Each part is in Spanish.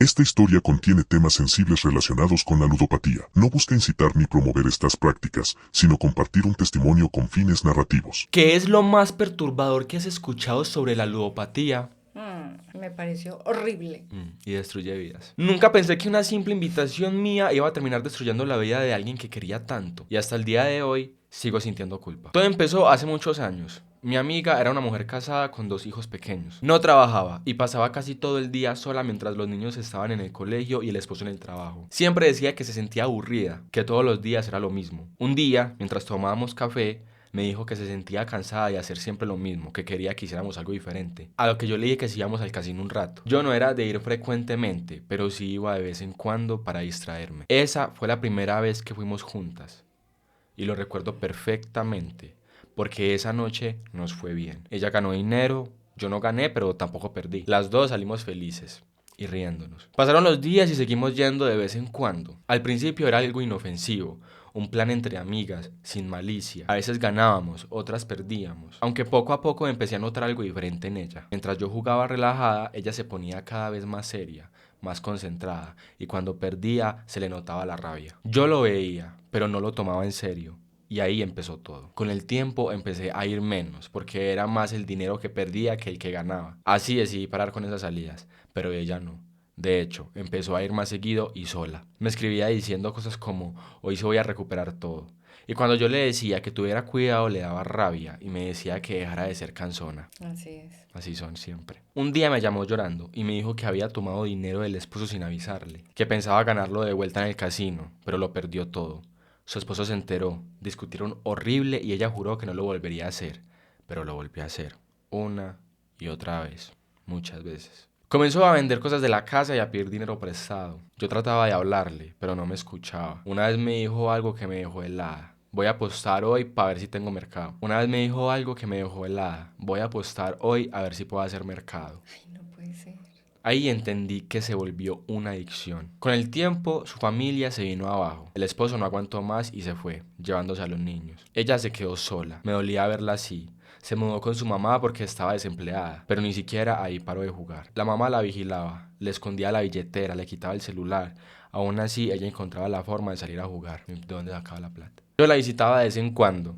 Esta historia contiene temas sensibles relacionados con la ludopatía. No busca incitar ni promover estas prácticas, sino compartir un testimonio con fines narrativos. ¿Qué es lo más perturbador que has escuchado sobre la ludopatía? Me pareció horrible. Y destruye vidas. Nunca pensé que una simple invitación mía iba a terminar destruyendo la vida de alguien que quería tanto. Y hasta el día de hoy sigo sintiendo culpa. Todo empezó hace muchos años. Mi amiga era una mujer casada con 2 hijos pequeños. No trabajaba y pasaba casi todo el día sola mientras los niños estaban en el colegio y el esposo en el trabajo. Siempre decía que se sentía aburrida, que todos los días era lo mismo. Un día, mientras tomábamos café, me dijo que se sentía cansada de hacer siempre lo mismo, que quería que hiciéramos algo diferente. A lo que yo le dije que si íbamos al casino un rato. Yo no era de ir frecuentemente, pero sí iba de vez en cuando para distraerme. Esa fue la primera vez que fuimos juntas. Y lo recuerdo perfectamente, porque esa noche nos fue bien. Ella ganó dinero, yo no gané, pero tampoco perdí. Las dos salimos felices y riéndonos. Pasaron los días y seguimos yendo de vez en cuando. Al principio era algo inofensivo, un plan entre amigas, sin malicia. A veces ganábamos, otras perdíamos. Aunque poco a poco empecé a notar algo diferente en ella. Mientras yo jugaba relajada, ella se ponía cada vez más seria, más concentrada, y cuando perdía se le notaba la rabia. Yo lo veía, pero no lo tomaba en serio. Y ahí empezó todo. Con el tiempo empecé a ir menos, porque era más el dinero que perdía que el que ganaba. Así decidí parar con esas salidas, pero ella no. De hecho, empezó a ir más seguido y sola. Me escribía diciendo cosas como, hoy se voy a recuperar todo. Y cuando yo le decía que tuviera cuidado, le daba rabia y me decía que dejara de ser cansona. Así es. Así son siempre. Un día me llamó llorando y me dijo que había tomado dinero del esposo sin avisarle, que pensaba ganarlo de vuelta en el casino, pero lo perdió todo. Su esposo se enteró, discutieron horrible y ella juró que no lo volvería a hacer, pero lo volvió a hacer, una y otra vez, muchas veces. Comenzó a vender cosas de la casa y a pedir dinero prestado. Yo trataba de hablarle, pero no me escuchaba. Una vez me dijo algo que me dejó helada. Voy a apostar hoy para ver si tengo mercado. Una vez me dijo algo que me dejó helada. Voy a apostar hoy a ver si puedo hacer mercado. Ay, no puede ser. Ahí entendí que se volvió una adicción. Con el tiempo, su familia se vino abajo. El esposo no aguantó más y se fue, llevándose a los niños. Ella se quedó sola. Me dolía verla así. Se mudó con su mamá porque estaba desempleada, pero ni siquiera ahí paró de jugar. La mamá la vigilaba, le escondía la billetera, le quitaba el celular. Aún así, ella encontraba la forma de salir a jugar. ¿De dónde sacaba la plata? Yo la visitaba de vez en cuando,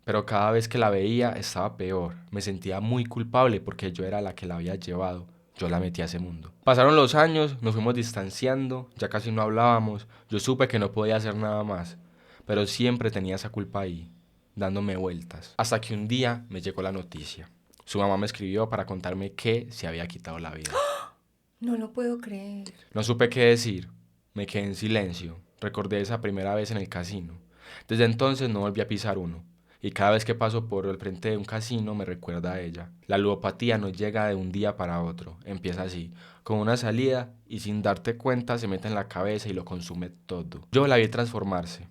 pero cada vez que la veía estaba peor. Me sentía muy culpable porque yo era la que la había llevado. Yo la metí a ese mundo. Pasaron los años, nos fuimos distanciando, ya casi no hablábamos. Yo supe que no podía hacer nada más, pero siempre tenía esa culpa ahí, dándome vueltas. Hasta que un día me llegó la noticia. Su mamá me escribió para contarme que se había quitado la vida. No lo puedo creer. No supe qué decir. Me quedé en silencio. Recordé esa primera vez en el casino. Desde entonces no volví a pisar uno. Y cada vez que paso por el frente de un casino me recuerda a ella. La ludopatía no llega de un día para otro. Empieza así, con una salida y sin darte cuenta se mete en la cabeza y lo consume todo. Yo la vi transformarse.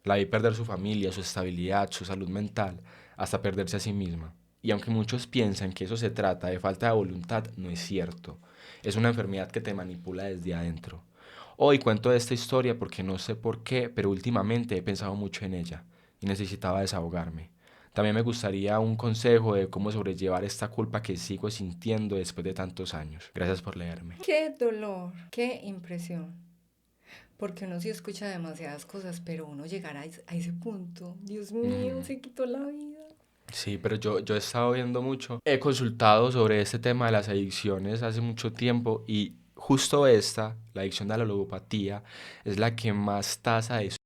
La vi perder su familia, su estabilidad, su salud mental, hasta perderse a sí misma. Y aunque muchos piensan que eso se trata de falta de voluntad, no es cierto. Es una enfermedad que te manipula desde adentro. Hoy cuento esta historia porque no sé por qué, pero últimamente he pensado mucho en ella y necesitaba desahogarme. También me gustaría un consejo de cómo sobrellevar esta culpa que sigo sintiendo después de tantos años. Gracias por leerme. Qué dolor, qué impresión. Porque uno sí escucha demasiadas cosas, pero uno llegar a ese punto, Dios mío, se quitó la vida. Sí, pero yo he estado viendo mucho. He consultado sobre este tema de las adicciones hace mucho tiempo y justo esta, la adicción a la ludopatía, es la que más tasa de suicidios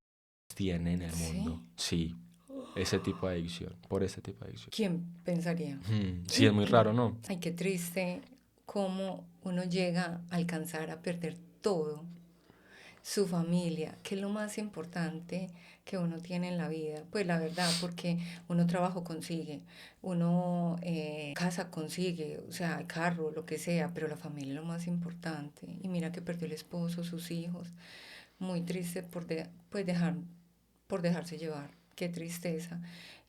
tiene en el mundo. ¿Sí? Sí, ese tipo de adicción, por este tipo de adicción. ¿Quién pensaría? Sí, es muy raro, ¿no? Ay, qué triste cómo uno llega a alcanzar a perder todo, su familia, que es lo más importante que uno tiene en la vida. Pues la verdad, porque uno trabajo consigue, uno casa consigue, o sea, carro, lo que sea, pero la familia es lo más importante. Y mira que perdió el esposo, sus hijos. Muy triste pues por dejarse llevar. Qué tristeza.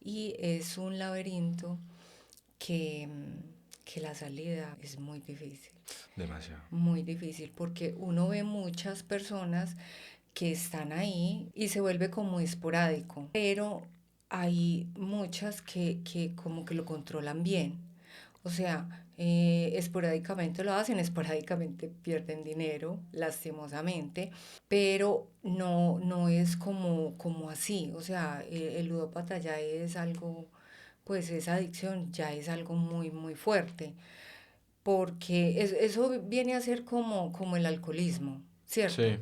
Y es un laberinto que la salida es Demasiado. muy difícil, porque uno ve muchas personas que están ahí y se vuelve como esporádico, pero hay muchas que como que lo controlan bien. O sea, esporádicamente lo hacen, esporádicamente pierden dinero, lastimosamente, pero no es como así, o sea, el ludópata ya es algo, pues esa adicción ya es algo muy, muy fuerte, porque eso viene a ser como el alcoholismo, ¿cierto? Sí.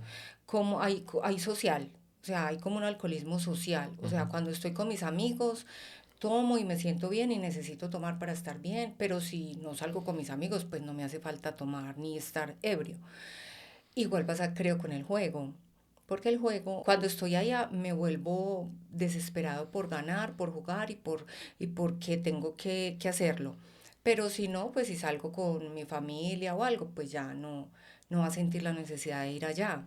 Como hay social, o sea, hay como un alcoholismo social, o sea, Ujú. cuando estoy con mis amigos, tomo y me siento bien y necesito tomar para estar bien, pero si no salgo con mis amigos, pues no me hace falta tomar ni estar ebrio. Igual pasa, creo, con el juego. Porque el juego, cuando estoy allá, me vuelvo desesperado por ganar, por jugar y porque tengo que hacerlo. Pero si no, pues si salgo con mi familia o algo, pues ya no va a sentir la necesidad de ir allá.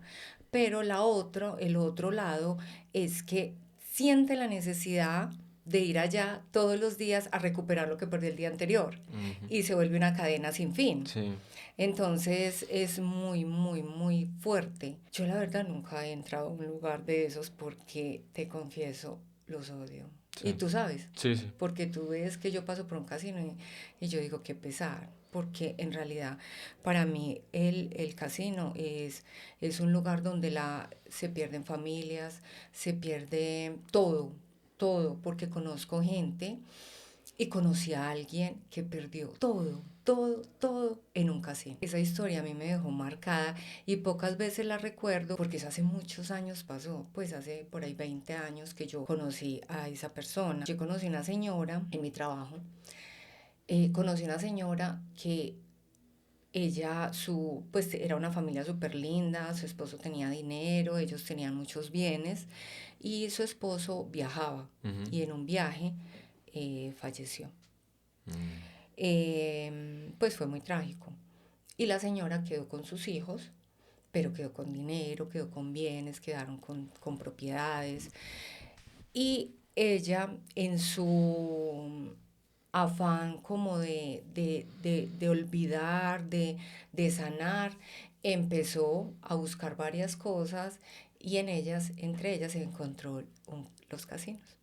Pero el otro lado es que siente la necesidad de ir allá todos los días a recuperar lo que perdió el día anterior. Ujú. Y se vuelve una cadena sin fin. Sí. Entonces es muy, muy, muy fuerte. Yo la verdad nunca he entrado a un lugar de esos porque, te confieso, los odio. Y Sí. tú sabes, Sí, sí. porque tú ves que yo paso por un casino y yo digo qué pesar, porque en realidad para mí el casino es un lugar donde se pierden familias, se pierde todo, todo, porque conozco gente y conocí a alguien que perdió todo, todo, todo en un casino. Esa historia a mí me dejó marcada y pocas veces la recuerdo porque eso hace muchos años pasó, pues hace por ahí 20 años que yo conocí a esa persona. Yo conocí una señora en mi trabajo, conocí una señora que pues era una familia súper linda, su esposo tenía dinero, ellos tenían muchos bienes y su esposo viajaba Ujú. y en un viaje falleció. Mm. Pues fue muy trágico. Y la señora quedó con sus hijos, pero quedó con dinero, quedó con bienes, quedaron con propiedades. Y ella, en su afán como de olvidar, de sanar, empezó a buscar varias cosas y entre ellas se encontró los casinos.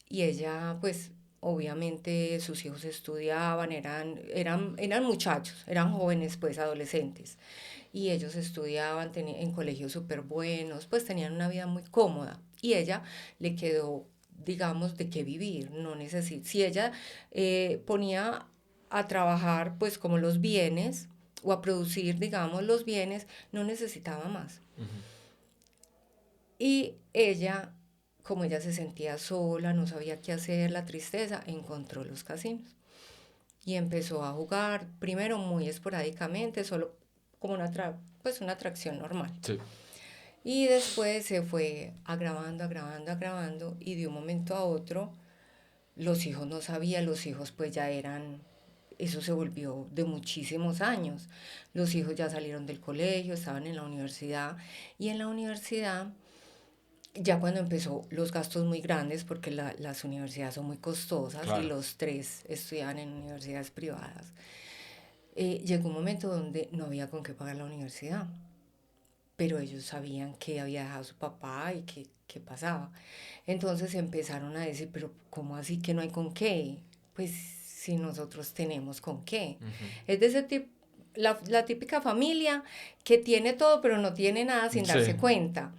Y ella, pues, obviamente sus hijos estudiaban, eran muchachos, eran jóvenes, pues, adolescentes. Y ellos estudiaban en colegios súper buenos, pues tenían una vida muy cómoda. Y ella le quedó, digamos, de qué vivir, no necesita. Si ella ponía a trabajar, pues, como los bienes, o a producir, digamos, los bienes, no necesitaba más. Ujú. Y ella, como ella se sentía sola, no sabía qué hacer, la tristeza, encontró los casinos. Y empezó a jugar, primero muy esporádicamente, solo como pues una atracción normal. Sí. Y después se fue agravando, agravando, agravando, y de un momento a otro, los hijos no sabían, los hijos pues ya eso se volvió de muchísimos años. Los hijos ya salieron del colegio, estaban en la universidad, y en la universidad ya cuando empezó los gastos muy grandes, porque las universidades son muy costosas y Claro. los tres estudiaban en universidades privadas, llegó un momento donde no había con qué pagar la universidad, pero ellos sabían que había dejado su papá y qué pasaba. Entonces empezaron a decir, pero ¿cómo así que no hay con qué? Pues si nosotros tenemos con qué. Ujú. Es de ese tipo, la típica familia que tiene todo pero no tiene nada sin Sí. darse cuenta.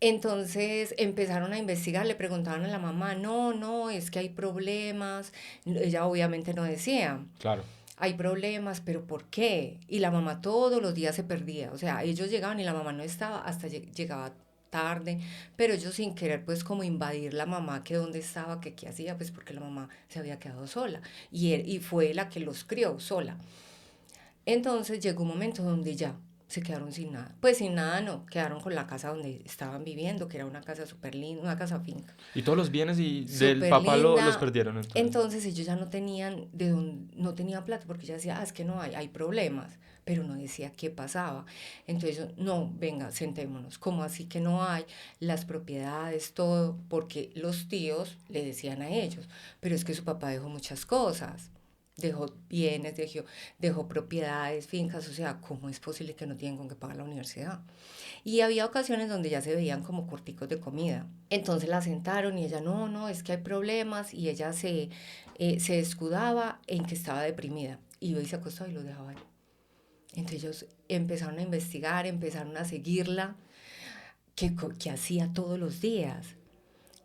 Entonces empezaron a investigar, le preguntaban a la mamá, no, es que hay problemas. Ella obviamente no decía, Claro. hay problemas, pero ¿por qué? Y la mamá todos los días se perdía, o sea, ellos llegaban y la mamá no estaba, hasta llegaba tarde, pero ellos sin querer pues como invadir la mamá, que dónde estaba, que qué hacía, pues porque la mamá se había quedado sola y fue la que los crió sola. Entonces llegó un momento donde ya se quedaron sin nada. Pues sin nada no, quedaron con la casa donde estaban viviendo, que era una casa súper linda, una casa finca. Y todos los bienes del Súper papá los linda. perdieron entonces. Entonces ellos ya no tenían no tenían plata porque ella decía, es que no hay problemas, pero no decía qué pasaba. Entonces, no, venga, sentémonos, ¿cómo así que no hay? Las propiedades, todo, porque los tíos le decían a ellos, pero es que su papá dejó muchas cosas. dejó bienes, dejó propiedades, fincas, o sea, ¿cómo es posible que no tienen con qué pagar la universidad? Y había ocasiones donde ya se veían como corticos de comida. Entonces la sentaron y ella, no, es que hay problemas, y ella se escudaba en que estaba deprimida. Iba y se acostaba y lo dejaba ahí. Entonces ellos empezaron a investigar, empezaron a seguirla, que hacía todos los días.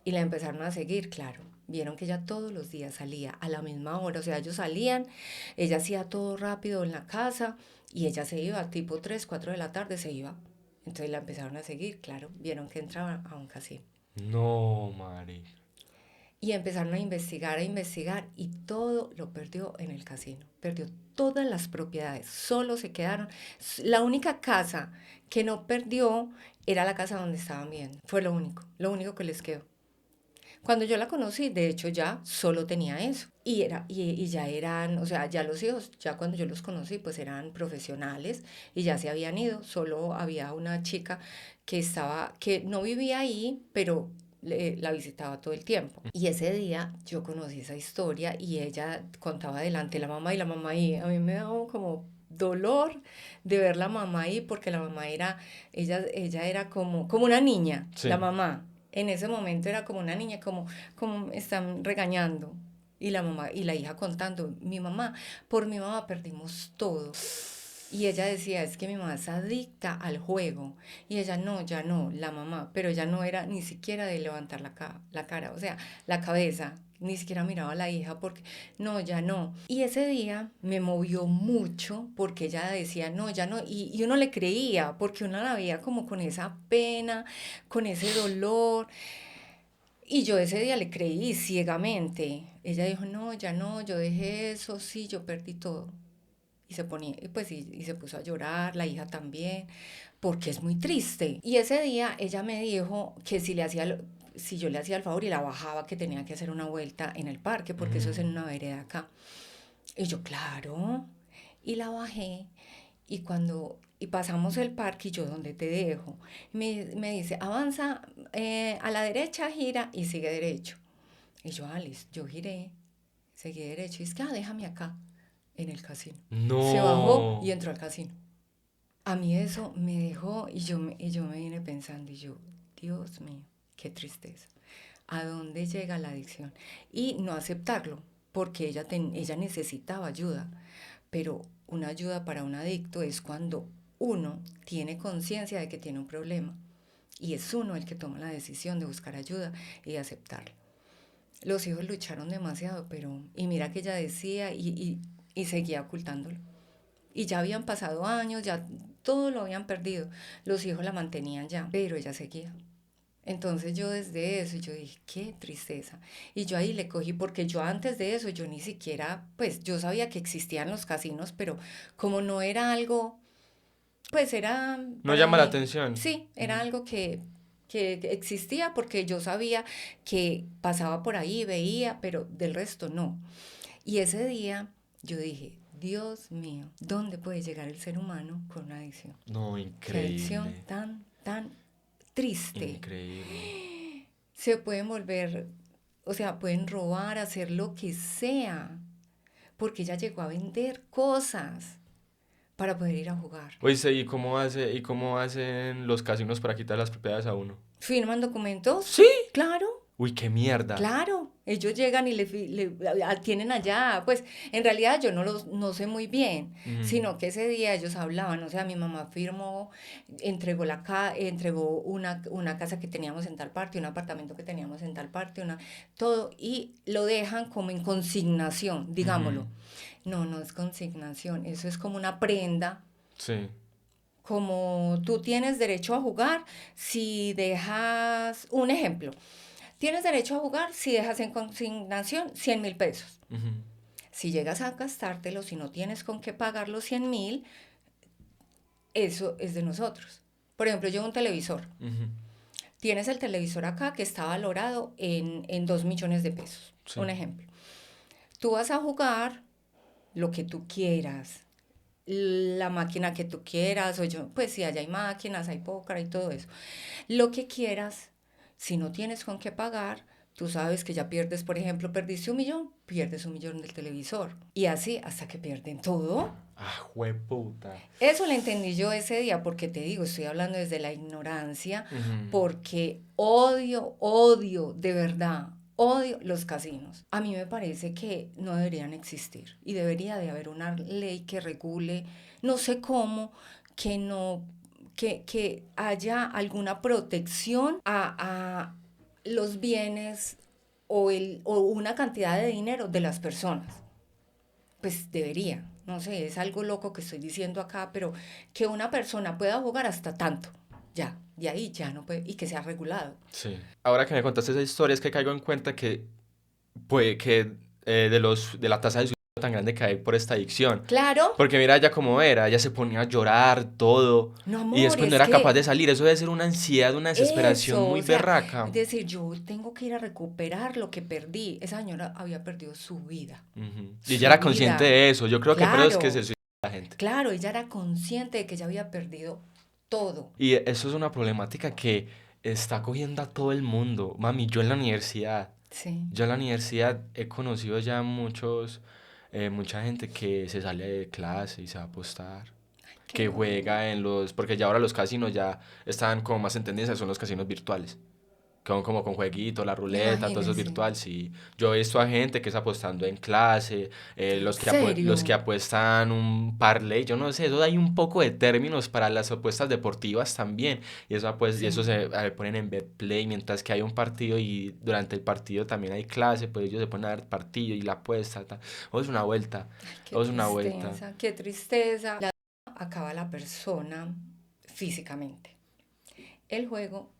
Y la empezaron a seguir, claro. Vieron que ella todos los días salía a la misma hora. O sea, ellos salían, ella hacía todo rápido en la casa y ella se iba, tipo 3, 4 de la tarde se iba. Entonces la empezaron a seguir, claro. Vieron que entraba a un casino. No, marica. Y empezaron a investigar y todo lo perdió en el casino. Perdió todas las propiedades, solo se quedaron. La única casa que no perdió era la casa donde estaban viendo. Fue lo único que les quedó. Cuando yo la conocí, de hecho ya solo tenía eso. Y ya eran, o sea, ya los hijos, ya cuando yo los conocí, pues eran profesionales y ya se habían ido. Solo había una chica que no vivía ahí, pero la visitaba todo el tiempo. Y ese día yo conocí esa historia y ella contaba delante de la mamá, y la mamá ahí, a mí me daba como dolor de ver la mamá ahí, porque la mamá ella era como una niña, Sí. la mamá. En ese momento era como una niña, como están regañando. Y la mamá y la hija contando, por mi mamá perdimos todo. Y ella decía, es que mi mamá es adicta al juego. Y ella, no, ya no, la mamá, pero ella no era ni siquiera de levantar la cara, o sea, la cabeza, ni siquiera miraba a la hija porque, no, ya no. Y ese día me movió mucho porque ella decía, no, ya no. Y uno le creía, porque uno la veía como con esa pena, con ese dolor. Y yo ese día le creí ciegamente. Ella dijo, no, ya no, yo dejé eso, sí, yo perdí todo. Y se ponía, y se puso a llorar, la hija también, porque es muy triste. Y ese día ella me dijo que si yo le hacía el favor y la bajaba, que tenía que hacer una vuelta en el parque, porque eso es en una vereda acá. Y yo, claro, y la bajé, y pasamos el parque, y yo, ¿dónde te dejo? Me dice, avanza a la derecha, gira y sigue derecho. Y yo, Alice, yo giré, seguí derecho, y es que, déjame acá, en el casino. Se bajó y No. entró al casino. A mí eso me dejó, y yo me vine pensando, y yo, Dios mío, qué tristeza. ¿A dónde llega la adicción? Y no aceptarlo, porque ella necesitaba ayuda. Pero una ayuda para un adicto es cuando uno tiene conciencia de que tiene un problema, y es uno el que toma la decisión de buscar ayuda y de aceptarlo. Los hijos lucharon demasiado, y mira que ella decía, y seguía ocultándolo. Y ya habían pasado años, ya todo lo habían perdido. Los hijos la mantenían ya, pero ella seguía. Entonces yo desde eso, yo dije, qué tristeza. Y yo ahí le cogí, porque yo antes de eso, yo ni siquiera, pues yo sabía que existían los casinos, pero como no era algo, pues era No para llama la mí, atención. sí, era algo que existía, porque yo sabía que pasaba por ahí, veía, pero del resto no. Y ese día yo dije, Dios mío, ¿dónde puede llegar el ser humano con una adicción? No, Qué adicción increíble. tan triste. Increíble. Se pueden volver, o sea, pueden robar, hacer lo que sea, porque ella llegó a vender cosas para poder ir a jugar. Oíste, ¿y cómo hacen los casinos para quitar las propiedades a uno? ¿Firman documentos? Sí. Claro. Uy, qué mierda. Claro, ellos llegan y tienen allá, pues en realidad yo no sé muy bien, Ujú. sino que ese día ellos hablaban, o sea, mi mamá firmó, entregó una casa que teníamos en tal parte, un apartamento que teníamos en tal parte, todo, y lo dejan como en consignación, Ujú. digámoslo. No, no es consignación, eso es como una prenda, Sí. como tú tienes derecho a jugar si dejas, un ejemplo. Tienes derecho a jugar si dejas en consignación 100.000 pesos. Ujú. Si llegas a gastártelo, si no tienes con qué pagar los 100.000, eso es de nosotros. Por ejemplo, yo un televisor. Ujú. Tienes el televisor acá que está valorado en 2 millones de pesos. Sí. Un ejemplo. Tú vas a jugar lo que tú quieras, la máquina que tú quieras, pues si allá hay máquinas, hay póker y todo eso. Lo que quieras, si no tienes con qué pagar, Tú sabes que ya pierdes, por ejemplo, perdiste 1 millón, pierdes 1 millón del televisor. Y así hasta que pierden todo. Ah, jueputa. Eso lo entendí yo ese día, porque te digo, estoy hablando desde la ignorancia, porque odio, de verdad, odio los casinos. A mí me parece que no deberían existir y debería de haber una ley que regule, no sé cómo, que no, que haya alguna protección a los bienes o una cantidad de dinero de las personas. Pues debería, no sé, es algo loco que estoy diciendo acá, pero que una persona pueda jugar hasta tanto, ya, de ahí ya no puede, y que sea regulado. Sí. Ahora que me contaste esa historia es que caigo en cuenta que puede que de la tasa de suicidio tan grande que hay por esta adicción. Claro, Porque mira ella cómo era, ella se ponía a llorar, todo. no Y amor, después no es era capaz que de salir. Eso debe ser una ansiedad, una desesperación eso, muy o sea, berraca. es decir, yo tengo que ir a recuperar lo que perdí. Esa señora había perdido su vida, Ujú. Y ella su era consciente vida. de eso. Yo creo que por eso es que se Claro, suicida la gente. claro, ella era consciente de que ella había perdido todo. Y eso es una problemática que está cogiendo a todo el mundo. Mami, Sí. yo en la universidad he conocido ya mucha gente que se sale de clase y se va a apostar. Qué Que mal. juega porque ya ahora los casinos ya están como más en tendencia, son los casinos virtuales. Como con jueguito, la ruleta, todo eso es Imagínense. virtual, sí. Yo he visto a gente que está apostando en clase, ¿En los que serio? apuestan un parlay, yo no sé, eso hay un poco de términos para las apuestas deportivas también. Y eso Sí. se ponen en betplay mientras que hay un partido y durante el partido también hay clase, pues ellos se ponen a ver partido y la apuesta, ta. O es una vuelta, Qué o es una vuelta. tristeza, qué tristeza. La acaba la persona físicamente. El juego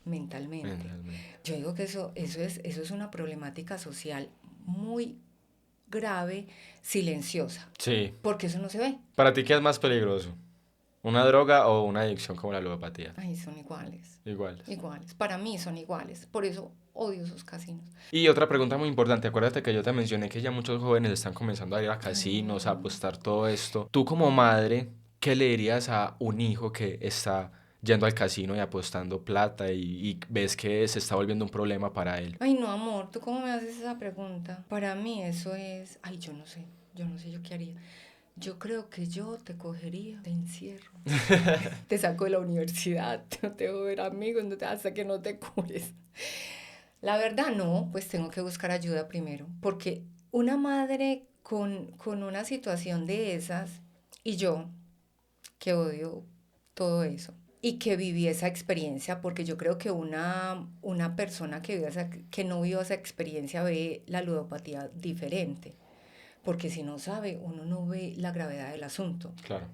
mentalmente. Mentalmente. Yo digo que eso es una problemática social muy grave, silenciosa, Sí. porque eso no se ve. ¿Para ti qué es más peligroso? ¿Una droga o una adicción como la ludopatía? Ay, son iguales, Iguales. iguales. Para mí son iguales. Por eso odio esos casinos. Y otra pregunta muy importante, acuérdate que yo te mencioné que ya muchos jóvenes están comenzando a ir a Ay, casinos, a no. apostar todo esto. Tú como madre, ¿qué le dirías a un hijo que está yendo al casino y apostando plata y ves que se está volviendo un problema para él? Ay, no, amor, ¿tú cómo me haces esa pregunta? Para mí eso es, ay, yo no sé yo qué haría. Yo creo que yo te cogería, te encierro, te saco de la universidad, no te voy a ver amigos, hasta que no te cures. La verdad no, pues tengo que buscar ayuda primero, porque una madre con una situación de esas, y yo, que odio todo eso, y que viví esa experiencia, porque yo creo que una persona que no vivió esa experiencia ve la ludopatía diferente, porque si no sabe, uno no ve la gravedad del asunto. Claro.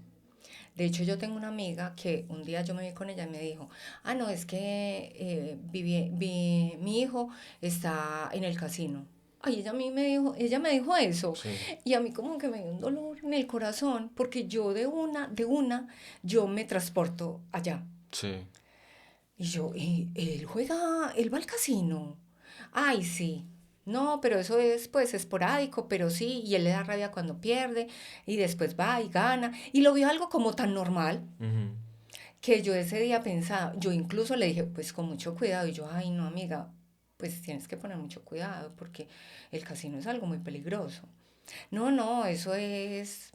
De hecho, yo tengo una amiga que un día yo me vi con ella y me dijo, ah, no, es que mi hijo está en el casino. Ay, ella me dijo eso. Sí, Y a mí como que me dio un dolor en el corazón, porque yo yo me transporto allá. sí. Y yo, él va al casino. Ay, sí. No, pero eso es pues esporádico, pero sí, y él le da rabia cuando pierde, y después va y gana. Y lo vio algo como tan normal Ujú. que yo ese día pensaba, yo incluso le dije, pues con mucho cuidado, y yo, ay, no, amiga, pues tienes que poner mucho cuidado, porque el casino es algo muy peligroso. No, no, eso es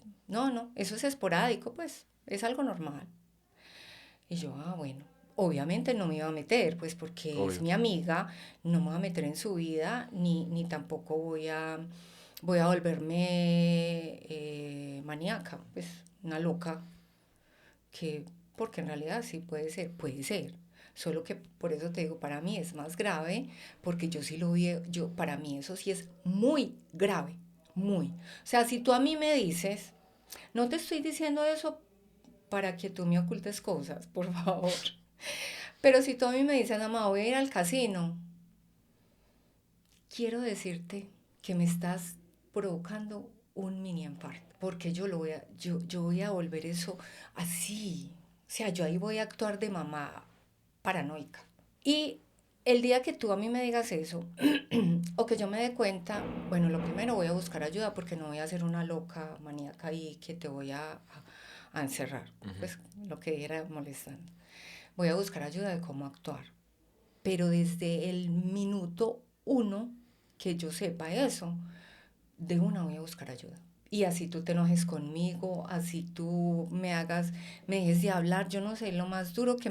esporádico, pues, es algo normal. Y yo, ah, bueno, obviamente no me iba a meter, pues porque es Obvio. mi amiga, no me voy a meter en su vida, ni tampoco voy a volverme maníaca, pues una loca, que, porque en realidad sí puede ser. Solo que por eso te digo, para mí es más grave, porque yo sí lo vi, para mí eso sí es muy grave, muy. O sea, si tú a mí me dices, no te estoy diciendo eso para que tú me ocultes cosas, por favor. Pero si tú a mí me dices, mamá, voy a ir al casino, quiero decirte que me estás provocando un mini infarto, porque yo voy a volver eso así. O sea, yo ahí voy a actuar de mamá paranoica. Y el día que tú a mí me digas eso, o que yo me dé cuenta, bueno, lo primero voy a buscar ayuda porque no voy a ser una loca maníaca y que te voy a encerrar. Ujú. Pues lo que era molestando. Voy a buscar ayuda de cómo actuar. Pero desde el minuto uno, que yo sepa eso, de una voy a buscar ayuda. Y así tú te enojes conmigo, así tú me dejes de hablar, yo no sé, lo más duro que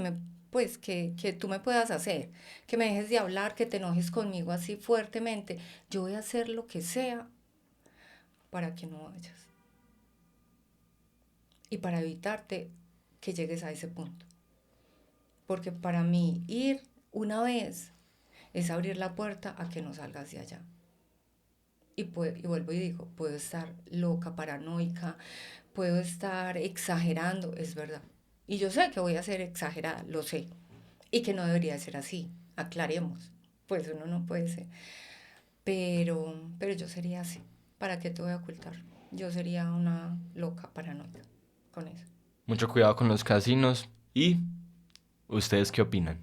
tú me puedas hacer, que me dejes de hablar, que te enojes conmigo así fuertemente, yo voy a hacer lo que sea para que no vayas. Y para evitarte que llegues a ese punto. Porque para mí ir una vez es abrir la puerta a que no salgas de allá. Y vuelvo y digo, puedo estar loca, paranoica, puedo estar exagerando, es verdad. Y yo sé que voy a ser exagerada, lo sé. Y que no debería ser así, aclaremos. Pues uno no puede ser. Pero yo sería así. ¿Para qué te voy a ocultar? Yo sería una loca paranoica con eso. Mucho cuidado con los casinos. ¿Y ustedes qué opinan?